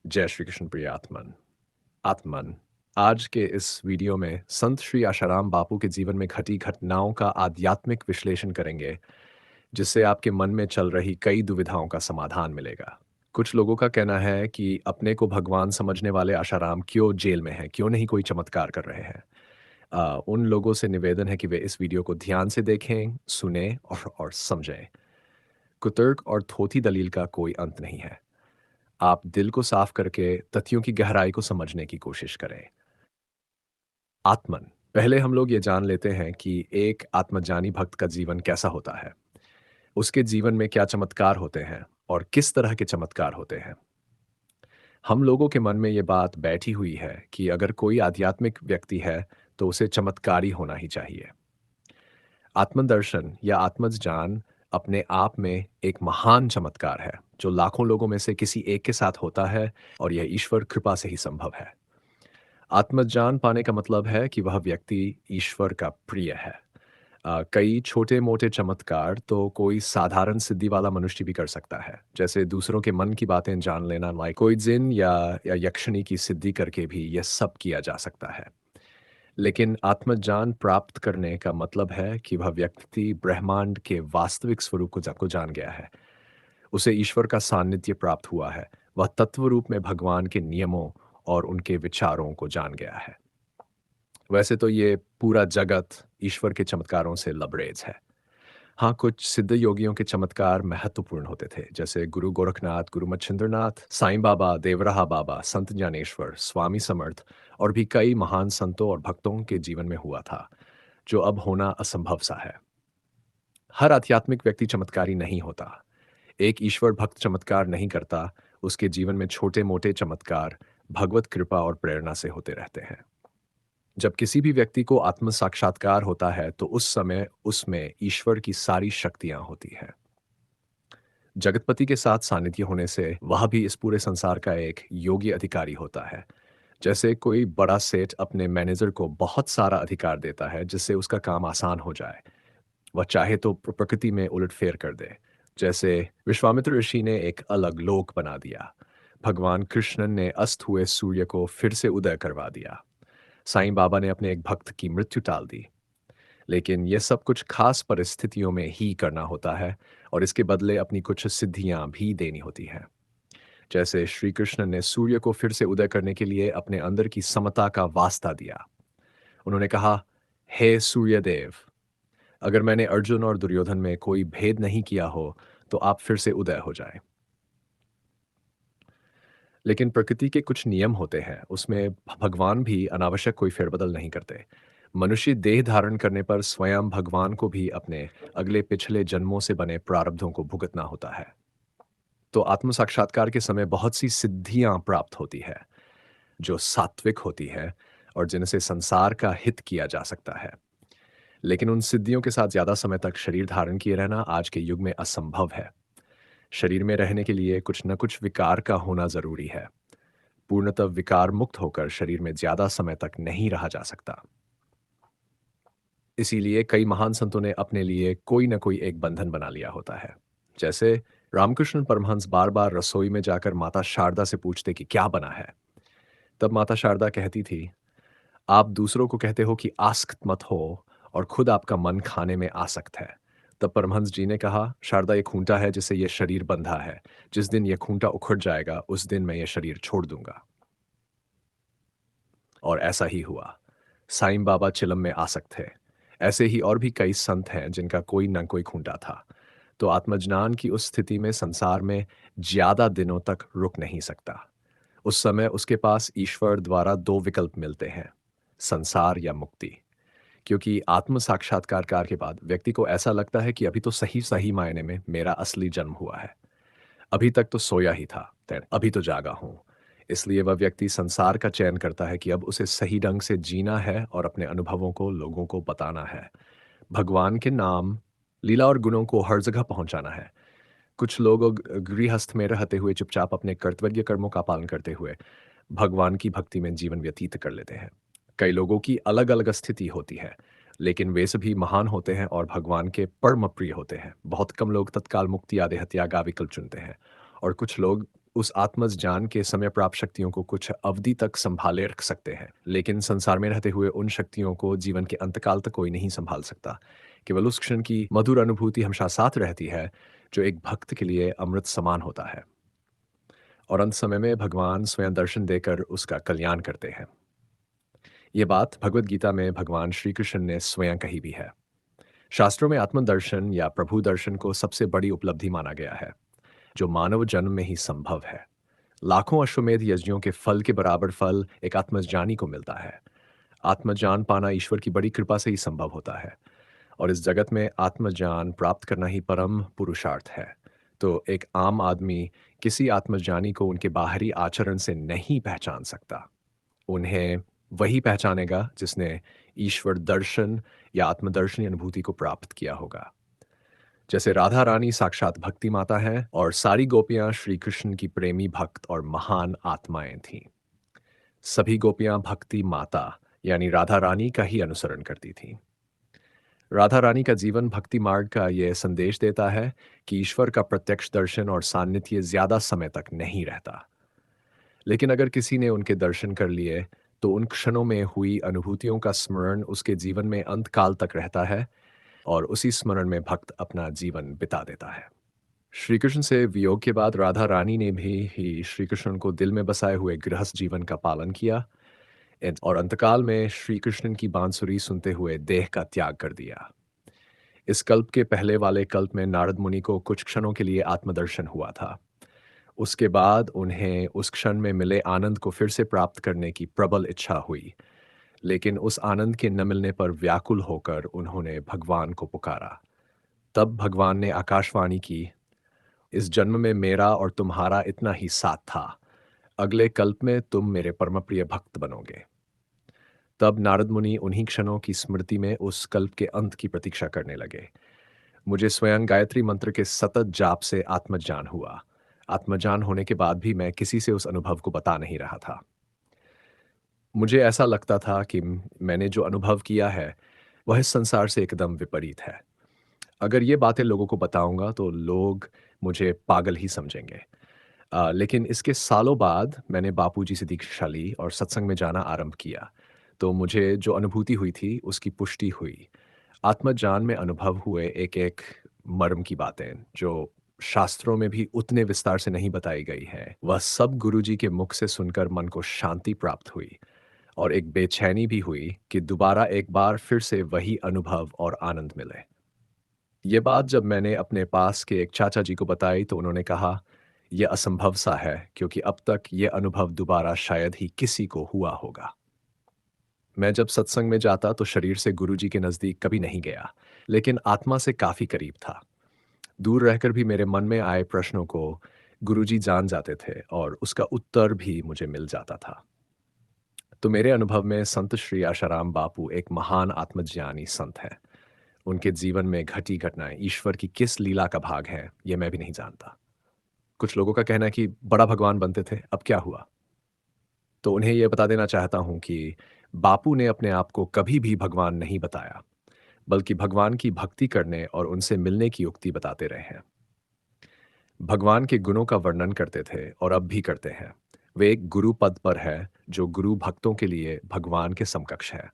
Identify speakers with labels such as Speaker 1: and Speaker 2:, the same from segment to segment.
Speaker 1: जय श्री कृष्ण प्रिय आत्मन। आत्मन, आज के इस वीडियो में संत श्री आशाराम बापू के जीवन में घटी घटनाओं का आध्यात्मिक विश्लेषण करेंगे, जिससे आपके मन में चल रही कई दुविधाओं का समाधान मिलेगा। कुछ लोगों का कहना है कि अपने को भगवान समझने वाले आशाराम क्यों जेल में हैं, क्यों नहीं कोई चमत्कार कर रहे हैं। उन लोगों से निवेदन है कि वे इस वीडियो को ध्यान से देखें, सुनें और समझें। कुतर्क और थोथी दलील का कोई अंत नहीं है। आप दिल को साफ करके तथ्यों की गहराई को समझने की कोशिश करें। आत्मन, पहले हम लोग ये जान लेते हैं कि एक आत्मज्ञानी भक्त का जीवन कैसा होता है। उसके जीवन में क्या चमत्कार होते हैं और किस तरह के चमत्कार होते हैं। हम लोगों के मन में ये बात बैठी हुई है कि अगर कोई आध्यात्मिक व्यक्ति है तो उसे चमत्कारी होना ही चाहिए। आत्मदर्शन या आत्मज्ञान अपने आप में एक महान चमत्कार है जो लाखों लोगों में से किसी एक के साथ होता है, और यह ईश्वर कृपा से ही संभव है। आत्मज्ञान पाने का मतलब है कि वह व्यक्ति ईश्वर का प्रिय है। कई छोटे-मोटे चमत्कार तो कोई साधारण सिद्धि वाला मनुष्य भी कर सकता है। जैसे दूसरों के मन की बातें जान लेना, लाइक कोई जिन या यक्षिणी की सिद्धि करके भी यह सब किया जा सकता है। लेकिन आत्मज्ञान प्राप्त करने का मतलब है कि वह व्यक्ति ब्रह्मांड के वास्तविक स्वरूप को जान गया है। उसे ईश्वर का सानिध्य प्राप्त हुआ है। वह तत्व रूप में भगवान के नियमों और उनके विचारों को जान गया है। वैसे तो ये पूरा जगत ईश्वर के चमत्कारों से लबरेज है। हाँ, कुछ सिद्ध योगियों के चमत्कार महत्वपूर्ण होते थे, जैसे गुरु गोरखनाथ, गुरु मच्छिंद्रनाथ, साईं बाबा, देवराहा बाबा, संत ज्ञानेश्वर, स्वामी समर्थ और भी कई महान संतों और भक्तों के जीवन में हुआ था, जो अब होना असंभव सा है। हर आध्यात्मिक व्यक्ति चमत्कारी नहीं होता। एक ईश्वर भक्त चमत्कार नहीं करता, उसके जीवन में छोटे-मोटे चमत्कार भगवत कृपा और प्रेरणा से होते रहते हैं। जब किसी भी व्यक्ति को आत्म साक्षात्कार होता है, तो उस समय उसमें ईश्वर की सारी शक्तियाँ होती हैं। जगतपति के साथ सानिध्य होने से वह भी इस पूरे संसार का एक योग्य अधिकारी होता है। जैसे कोई बड़ा सेठ अपने मैनेजर को बहुत सारा अधिकार देता है, जिससे उसका काम आसान हो जाए। वह चाहे तो प्रकृति में उलटफेर कर दे। जैसे विश्वामित्र ऋषि ने एक अलग लोक बना दिया। भगवान कृष्ण ने अस्त हुए सूर्य को फिर से उदय करवा दिया। साईं बाबा ने अपने एक भक्त की मृत्यु टाल दी। लेकिन यह सब कुछ खास परिस्थितियों में ही करना होता है, और इसके बदले अपनी कुछ सिद्धियां भी देनी होती हैं। जैसे श्री कृष्ण ने सूर्य को फिर से उदय करने के लिए अपने अंदर की समता का वास्ता दिया। उन्होंने कहा, हे सूर्यदेव, अगर मैंने अर्जुन और दुर्योधन में कोई भेद नहीं किया हो, तो आप फिर से उदय हो जाएं। लेकिन प्रकृति के कुछ नियम होते हैं, उसमें भगवान भी अनावश्यक कोई फेरबदल नहीं करते। मनुष्य देह धारण करने पर स्वयं भगवान को भी अपने अगले पिछले जन्मों से बने प्रारब्धों को भुगतना होता है। तो आत्म साक्षात्कार के समय बहुत सी सिद्धियां प्राप्त होती है, जो सात्विक होती है और जिनसे संसार का हित किया जा सकता है। लेकिन उन सिद्धियों के साथ ज्यादा समय तक शरीर धारण किए रहना आज के युग में असंभव है। शरीर में रहने के लिए कुछ न कुछ विकार का होना जरूरी है। पूर्णतः विकार मुक्त होकर शरीर में ज्यादा समय तक नहीं रहा जा सकता। इसीलिए कई महान संतों ने अपने लिए कोई न कोई एक बंधन बना लिया होता है। जैसे रामकृष्ण परमहंस बार बार रसोई में जाकर माता शारदा से पूछते कि क्या बना है। तब माता शारदा कहती थी, आप दूसरों को कहते हो कि आसक्त मत हो, और खुद आपका मन खाने में आसक्त है। तब परमहंस जी ने कहा, शारदा ये खूंटा है जिसे ये शरीर बंधा है। जिस दिन ये खूंटा उखड़ जाएगा, उस दिन मैं ये शरीर छोड़ दूंगा। और ऐसा ही हुआ। साईं बाबा चिलम में आसक्त थे। ऐसे ही और भी कई संत हैं जिनका कोई न कोई खूंटा था। तो आत्मज्ञान की उस स्थिति में संसार में ज्यादा दिनों तक रुक नहीं सकता। उस समय उसके पास ईश्वर द्वारा दो विकल्प मिलते हैं, संसार या मुक्ति। क्योंकि आत्म साक्षात्कार के बाद व्यक्ति को ऐसा लगता है कि अभी तो सही सही मायने में मेरा असली जन्म हुआ है। अभी तक तो सोया ही था, अभी तो जागा हूं। इसलिए वह व्यक्ति संसार का चयन करता है कि अब उसे सही ढंग से जीना है और अपने अनुभवों को लोगों को बताना है। भगवान के नाम, लीला और गुणों को हर जगह पहुंचाना है। कुछ लोग गृहस्थ में रहते हुए चुपचाप अपने कर्तव्य कर्मों का पालन करते हुए भगवान की भक्ति में जीवन व्यतीत कर लेते हैं। कई लोगों की अलग अलग स्थिति होती है, लेकिन वे सभी महान होते हैं और भगवान के परम प्रिय होते हैं। बहुत कम लोग तत्काल मुक्ति या देहत्याग का विकल्प चुनते हैं, और कुछ लोग उस आत्मज ज्ञान के समय प्राप्त शक्तियों को कुछ अवधि तक संभाले रख सकते हैं, लेकिन संसार में रहते हुए उन शक्तियों को जीवन के अंतकाल तक कोई नहीं संभाल सकता। केवल उस क्षण की मधुर अनुभूति हमेशा साथ रहती है, जो एक भक्त के लिए अमृत समान होता है। और अंत समय में भगवान स्वयं दर्शन देकर उसका कल्याण करते हैं। ये बात भगवत गीता में भगवान श्री कृष्ण ने स्वयं कही भी है। शास्त्रों में आत्मदर्शन या प्रभु दर्शन को सबसे बड़ी उपलब्धि माना गया है, जो मानव जन्म में ही संभव है। लाखों अश्वमेध यज्ञों के फल के बराबर फल एक आत्मज्ञानी को मिलता है। आत्मज्ञान पाना ईश्वर की बड़ी कृपा से ही संभव होता है, और इस जगत में आत्मज्ञान प्राप्त करना ही परम पुरुषार्थ है। तो एक आम आदमी किसी आत्मज्ञानी को उनके बाहरी आचरण से नहीं पहचान सकता। उन्हें वही पहचानेगा जिसने ईश्वर दर्शन या आत्मदर्शनी अनुभूति को प्राप्त किया होगा। जैसे राधा रानी साक्षात भक्ति माता हैं और सारी गोपियां श्री कृष्ण की प्रेमी भक्त और महान आत्माएं थीं। सभी गोपियां भक्ति माता यानी राधा रानी का ही अनुसरण करती थीं। राधा रानी का जीवन भक्ति मार्ग का यह संदेश देता है कि ईश्वर का प्रत्यक्ष दर्शन और सान्निध्य ज्यादा समय तक नहीं रहता। लेकिन अगर किसी ने उनके दर्शन कर लिए, तो उन क्षणों में हुई अनुभूतियों का स्मरण उसके जीवन में अंत काल तक रहता है, और उसी स्मरण में भक्त अपना जीवन बिता देता है। श्री कृष्ण से वियोग के बाद राधा रानी ने भी ही श्री कृष्ण को दिल में बसाए हुए गृहस्थ जीवन का पालन किया, और अंतकाल में श्री कृष्ण की बांसुरी सुनते हुए देह का त्याग कर दिया। इस कल्प के पहले वाले कल्प में नारद मुनि को कुछ क्षणों के लिए आत्मदर्शन हुआ था। उसके बाद उन्हें उस क्षण में मिले आनंद को फिर से प्राप्त करने की प्रबल इच्छा हुई, लेकिन उस आनंद के न मिलने पर व्याकुल होकर उन्होंने भगवान को पुकारा। तब भगवान ने आकाशवाणी की, इस जन्म में मेरा और तुम्हारा इतना ही साथ था, अगले कल्प में तुम मेरे परमप्रिय भक्त बनोगे। तब नारद मुनि उन्हीं क्षणों की स्मृति में उस कल्प के अंत की प्रतीक्षा करने लगे। मुझे स्वयं गायत्री मंत्र के सतत जाप से आत्मज्ञान हुआ। आत्मज्ञान होने के बाद भी मैं किसी से उस अनुभव को बता नहीं रहा था। मुझे ऐसा लगता था कि मैंने जो अनुभव किया है, वह इस संसार से एकदम विपरीत है। अगर ये बातें लोगों को बताऊंगा तो लोग मुझे पागल ही समझेंगे। लेकिन इसके सालों बाद मैंने बापूजी से दीक्षा ली और सत्संग में जाना आरंभ किया। तो मुझे जो अनुभूति हुई थी, उसकी पुष्टि हुई। आत्मज्ञान में अनुभव हुए एक-एक मर्म की बातें, जो शास्त्रों में भी उतने विस्तार से नहीं बताई गई है, वह सब गुरुजी के मुख से सुनकर मन को शांति प्राप्त हुई, और एक बेचैनी भी हुई कि दोबारा एक बार फिर से वही अनुभव और आनंद मिले। ये बात जब मैंने अपने पास के एक चाचा जी को बताई, तो उन्होंने कहा, यह असंभव सा है, क्योंकि अब तक ये अनुभव दोबारा शायद ही किसी को हुआ होगा। मैं जब सत्संग में जाता तो शरीर से गुरुजी के नज़दीक कभी नहीं गया, लेकिन आत्मा से काफ़ी करीब था। दूर रहकर भी मेरे मन में आए प्रश्नों को गुरुजी जान जाते थे, और उसका उत्तर भी मुझे मिल जाता था। तो मेरे अनुभव में संत श्री आशाराम बापू एक महान आत्मज्ञानी संत हैं। उनके जीवन में घटी घटनाएं ईश्वर की किस लीला का भाग हैं, ये मैं भी नहीं जानता। कुछ लोगों का कहना है कि बड़ा भगवान बनते थे, अब क्या हुआ? तो उन्हें यह बता देना चाहता हूं कि बापू ने अपने आप को कभी भी भगवान नहीं बताया, बल्कि भगवान की भक्ति करने और उनसे मिलने की युक्ति बताते रहे हैं। भगवान के गुणों का वर्णन करते थे और अब भी करते हैं। वे एक गुरु पद पर है, जो गुरु भक्तों के लिए भगवान के समकक्ष है।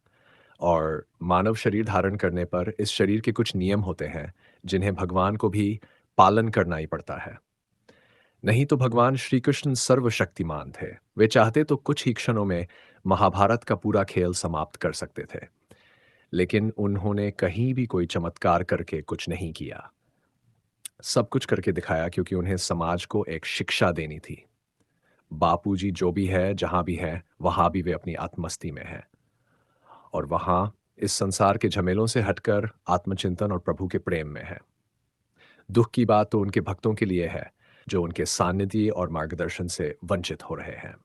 Speaker 1: और मानव शरीर धारण करने पर इस शरीर के कुछ नियम होते हैं, जिन्हें भगवान को भी पालन करना ही पड़ता है। नहीं तो भगवान श्री कृष्ण सर्वशक्तिमान थे। वे चाहते तो कुछ ही क्षणों में महाभारत का पूरा खेल समाप्त कर सकते थे, लेकिन उन्होंने कहीं भी कोई चमत्कार करके कुछ नहीं किया। सब कुछ करके दिखाया क्योंकि उन्हें समाज को एक शिक्षा देनी थी। बापूजी जो भी है, जहां भी है, वहां भी वे अपनी आत्मस्ति में है, और वहां इस संसार के झमेलों से हटकर आत्मचिंतन और प्रभु के प्रेम में है। दुख की बात तो उनके भक्तों के लिए है, जो उनके सानिध्य और मार्गदर्शन से वंचित हो रहे हैं।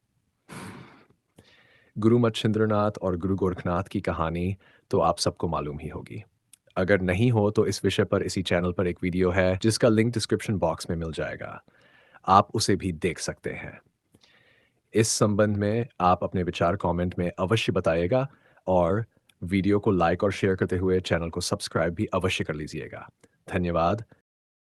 Speaker 1: गुरु मच्छिंद्रनाथ और गुरु गोरखनाथ की कहानी तो आप सबको मालूम ही होगी। अगर नहीं हो तो इस विषय पर इसी चैनल पर एक वीडियो है, जिसका लिंक डिस्क्रिप्शन बॉक्स में मिल जाएगा। आप उसे भी देख सकते हैं। इस संबंध में आप अपने विचार कमेंट में अवश्य बताइएगा, और वीडियो को लाइक और शेयर करते हुए चैनल को सब्सक्राइब भी अवश्य कर लीजिएगा। धन्यवाद।